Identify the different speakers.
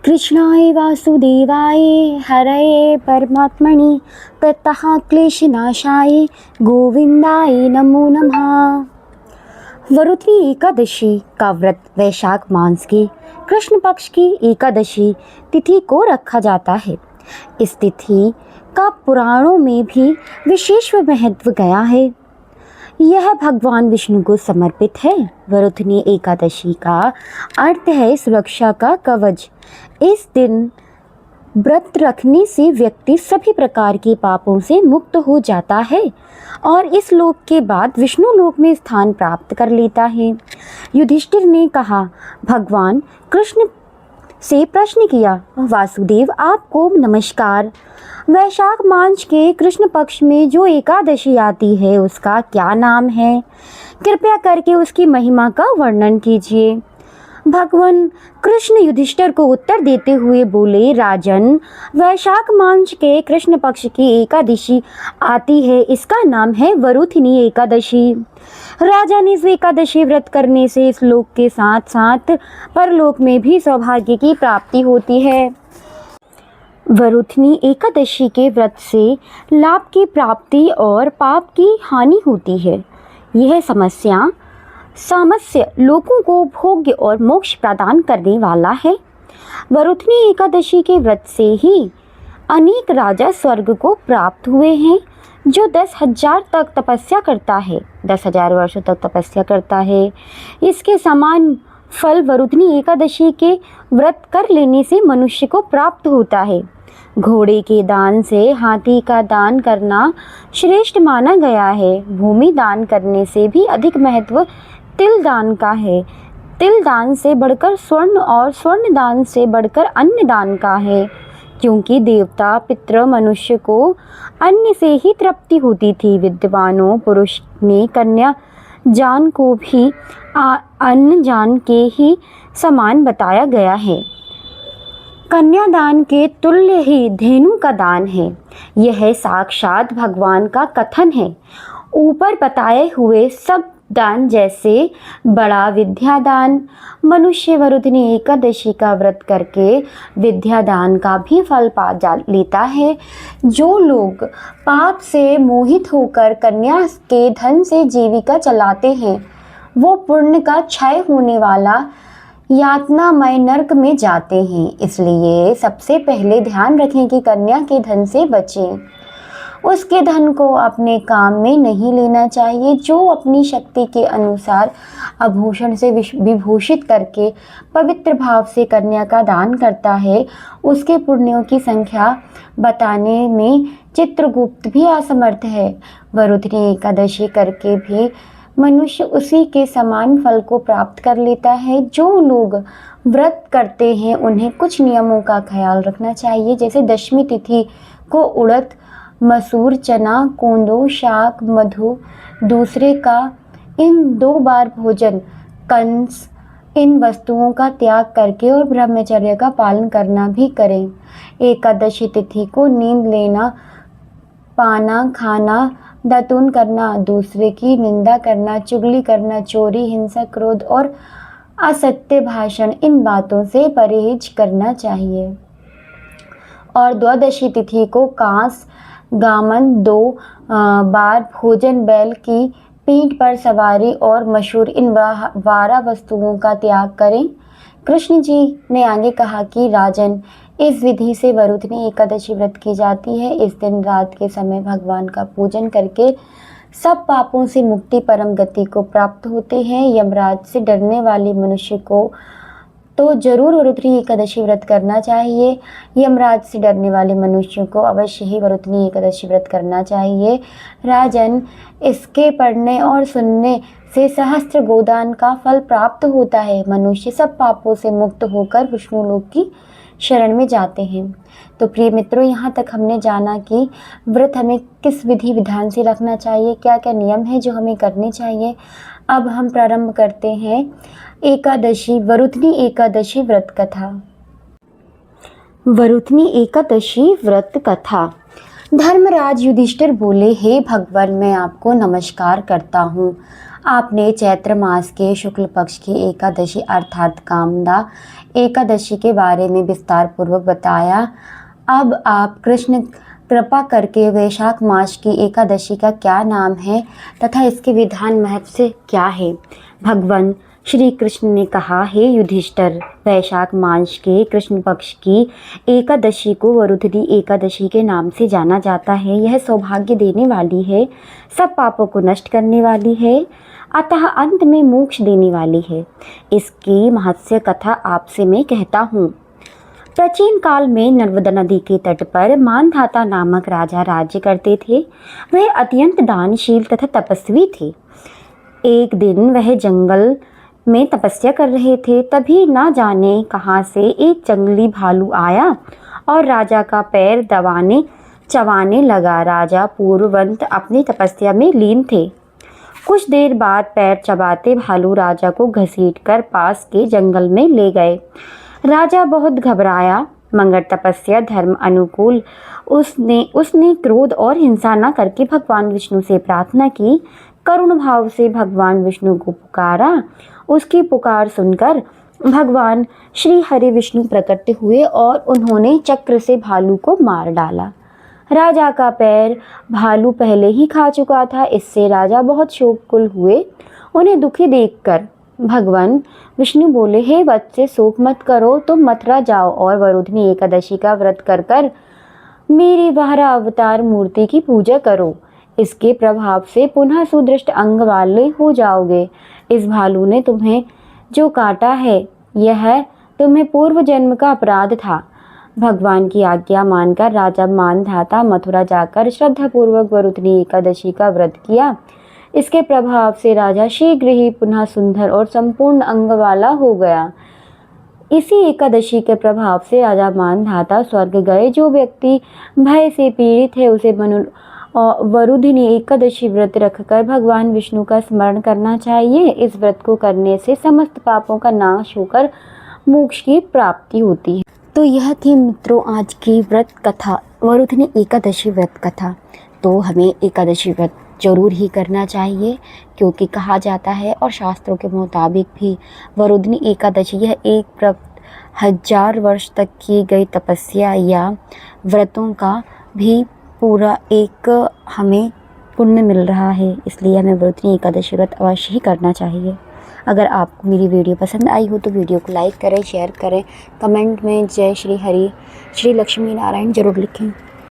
Speaker 1: कृष्णाय वासुदेवाय हरये परमात्मनि ततः क्लेशनाशाय गोविंदाय नमो नमः। वरुथी एकादशी का व्रत वैशाख मास की कृष्ण पक्ष की एकादशी तिथि को रखा जाता है। इस तिथि का पुराणों में भी विशेष महत्व गया है। यह भगवान विष्णु को समर्पित है। वरुथनी एकादशी का अर्थ है सुरक्षा का कवच। इस दिन व्रत रखने से व्यक्ति सभी प्रकार के पापों से मुक्त हो जाता है और इस लोक के बाद विष्णु लोक में स्थान प्राप्त कर लेता है। युधिष्ठिर ने कहा, भगवान कृष्ण से प्रश्न किया, वासुदेव आपको नमस्कार। वैशाख मास के कृष्ण पक्ष में जो एकादशी आती है उसका क्या नाम है? कृपया करके उसकी महिमा का वर्णन कीजिए। भगवान कृष्ण युधिष्ठिर को उत्तर देते हुए बोले, राजन, वैशाख मास के कृष्ण पक्ष की एकादशी आती है, इसका नाम है वरुथनी एकादशी। राजा ने इस एकादशी व्रत करने से इस लोक के साथ साथ परलोक में भी सौभाग्य की प्राप्ति होती है। वरुथनी एकादशी के व्रत से लाभ की प्राप्ति और पाप की हानि होती है। यह सामस्य लोगों को भोग्य और मोक्ष प्रदान करने वाला है। वरुथनी एकादशी के व्रत से ही अनेक राजा स्वर्ग को प्राप्त हुए हैं। जो 10,000 तक तपस्या करता है, 10,000 वर्षों तक तपस्या करता है, इसके समान फल वरुथनी एकादशी के व्रत कर लेने से मनुष्य को प्राप्त होता है। घोड़े के दान से हाथी का दान करना श्रेष्ठ माना गया है। भूमि दान करने से भी अधिक महत्व तिल दान का है। तिल दान से बढ़कर स्वर्ण और स्वर्ण दान से बढ़कर अन्न दान का है, क्योंकि देवता पितृ मनुष्य को अन्न से ही तृप्ति होती थी। विद्वानों पुरुष ने कन्या जान को भी अन्न जान के ही समान बताया गया है। कन्यादान के तुल्य ही धेनु का दान है। यह साक्षात भगवान का कथन है। ऊपर बताए हुए सब दान जैसे बड़ा विद्यादान, मनुष्य वरुथनी एकादशी का व्रत करके विद्यादान का भी फल पा लेता है। जो लोग पाप से मोहित होकर कन्या के धन से जीविका चलाते हैं, वो पुण्य का क्षय होने वाला यातनामय नरक में जाते हैं। इसलिए सबसे पहले ध्यान रखें कि कन्या के धन से बचें। उसके धन को अपने काम में नहीं लेना चाहिए। जो अपनी शक्ति के अनुसार आभूषण से विभूषित करके पवित्र भाव से कन्या का दान करता है, उसके पुण्यों की संख्या बताने में चित्रगुप्त भी असमर्थ है। वरुथनी एकादशी करके भी मनुष्य उसी के समान फल को प्राप्त कर लेता है। जो लोग व्रत करते हैं उन्हें कुछ नियमों का ख्याल रखना चाहिए, जैसे दशमी तिथि को उड़द, मसूर, चना, कोंदो, शाक, मधु, दूसरे का इन 2 बार भोजन, कंस, इन वस्तुओं का त्याग करके और ब्रह्मचर्य का पालन करना भी करें। एकादशी तिथि को नींद लेना, पाना खाना, दातून करना, दूसरे की निंदा करना, चुगली करना, चोरी, हिंसा, क्रोध और असत्य भाषण, इन बातों से परहेज करना चाहिए। और द्वादशी तिथि को कांस, गामन, 2 बार भोजन, बैल की पीठ पर सवारी और मशहूर, इन 12 वस्तुओं का त्याग करें। कृष्ण जी ने आगे कहा कि राजन, इस विधि से वरुथनी एकादशी व्रत की जाती है। इस दिन रात के समय भगवान का पूजन करके सब पापों से मुक्ति, परम गति को प्राप्त होते हैं। यमराज से डरने वाले मनुष्य को तो जरूर वरुथनी एकादशी व्रत करना चाहिए। यमराज से डरने वाले मनुष्यों को अवश्य ही वरुथनी एकादशी व्रत करना चाहिए। राजन, इसके पढ़ने और सुनने से सहस्त्र गोदान का फल प्राप्त होता है। मनुष्य सब पापों से मुक्त होकर विष्णु लोक की शरण में जाते हैं। तो प्रिय मित्रों, यहाँ तक हमने जाना कि व्रत हमें किस विधि विधान से रखना चाहिए, क्या क्या नियम है जो हमें करने चाहिए। अब हम प्रारंभ करते हैं एकादशी, वरुथनी एकादशी व्रत कथा। वरुथनी एकादशी व्रत कथा। धर्मराज युधिष्ठिर बोले, हे भगवान, मैं आपको नमस्कार करता हूँ। आपने चैत्र मास के शुक्ल पक्ष की एकादशी अर्थात कामदा एकादशी के बारे में विस्तार पूर्वक बताया। अब आप कृष्ण कृपा करके वैशाख मास की एकादशी का क्या नाम है तथा इसके विधान महत्व क्या है। भगवान श्री कृष्ण ने कहा, हे युधिष्ठिर, वैशाख मास के कृष्ण पक्ष की एकादशी को वरुधनी एकादशी के नाम से जाना जाता है। यह सौभाग्य देने वाली है, सब पापों को नष्ट करने वाली है, अतः अंत में मोक्ष देने वाली है। इसकी महत्स्य कथा आपसे मैं कहता हूँ। प्राचीन काल में नर्मदा नदी के तट पर मानधाता नामक राजा राज्य करते थे। वह अत्यंत दानशील तथा तपस्वी थे। एक दिन वह जंगल में तपस्या कर रहे थे, तभी ना जाने कहाँ से एक जंगली भालू आया और राजा का पैर दबाने चबाने लगा। राजा पूर्ववंत अपनी तपस्या में लीन थे। कुछ देर बाद पैर चबाते भालू राजा को घसीटकर पास के जंगल में ले गए। राजा बहुत घबराया, मगर तपस्या धर्म अनुकूल उसने क्रोध और हिंसा न करके भगवान विष्णु से प्रार्थना की। करुण भाव से भगवान विष्णु को पुकारा। उसकी पुकार सुनकर भगवान श्री हरि विष्णु प्रकट हुए और उन्होंने चक्र से भालू को मार डाला। राजा का पैर भालू पहले ही खा चुका था। इससे राजा बहुत शोककुल हुए। उन्हें दुखी देखकर भगवान विष्णु बोले, हे बच्चे, शोक मत करो, तुम मथुरा जाओ और वरुधनी एकादशी का व्रत कर कर मेरी बारह अवतार मूर्ति की पूजा करो। इसके प्रभाव से पुनः सुदृष्ट अंग वाले हो जाओगे। इस भालू ने तुम्हें जो काटा है, यह तुम्हें पूर्व जन्म का अपराध था। भगवान की आज्ञा मानकर राजा मानधाता मथुरा जाकर श्रद्धापूर्वक वरुधनी एकादशी का व्रत किया। इसके प्रभाव से राजा शीघ्र ही पुनः सुंदर और संपूर्ण अंग वाला हो गया। इसी एकादशी के प्रभाव से राजा मानधाता स्वर्ग गए। जो व्यक्ति भय से पीड़ित है, उसे वरुधनी एकादशी व्रत रखकर भगवान विष्णु का स्मरण करना चाहिए। इस व्रत को करने से समस्त पापों का नाश होकर मोक्ष की प्राप्ति होती है। तो यह थी मित्रों आज की व्रत कथा, वरुधनी एकादशी व्रत कथा। तो हमें एकादशी व्रत जरूर ही करना चाहिए, क्योंकि कहा जाता है और शास्त्रों के मुताबिक भी वरुधनी एकादशी यह 1000 वर्ष तक की गई तपस्या या व्रतों का भी पूरा एक हमें पुण्य मिल रहा है। इसलिए हमें वरुधनी एकादशी व्रत अवश्य ही करना चाहिए। अगर आपको मेरी वीडियो पसंद आई हो तो वीडियो को लाइक करें, शेयर करें, कमेंट में जय श्री हरि श्री लक्ष्मी नारायण जरूर लिखें।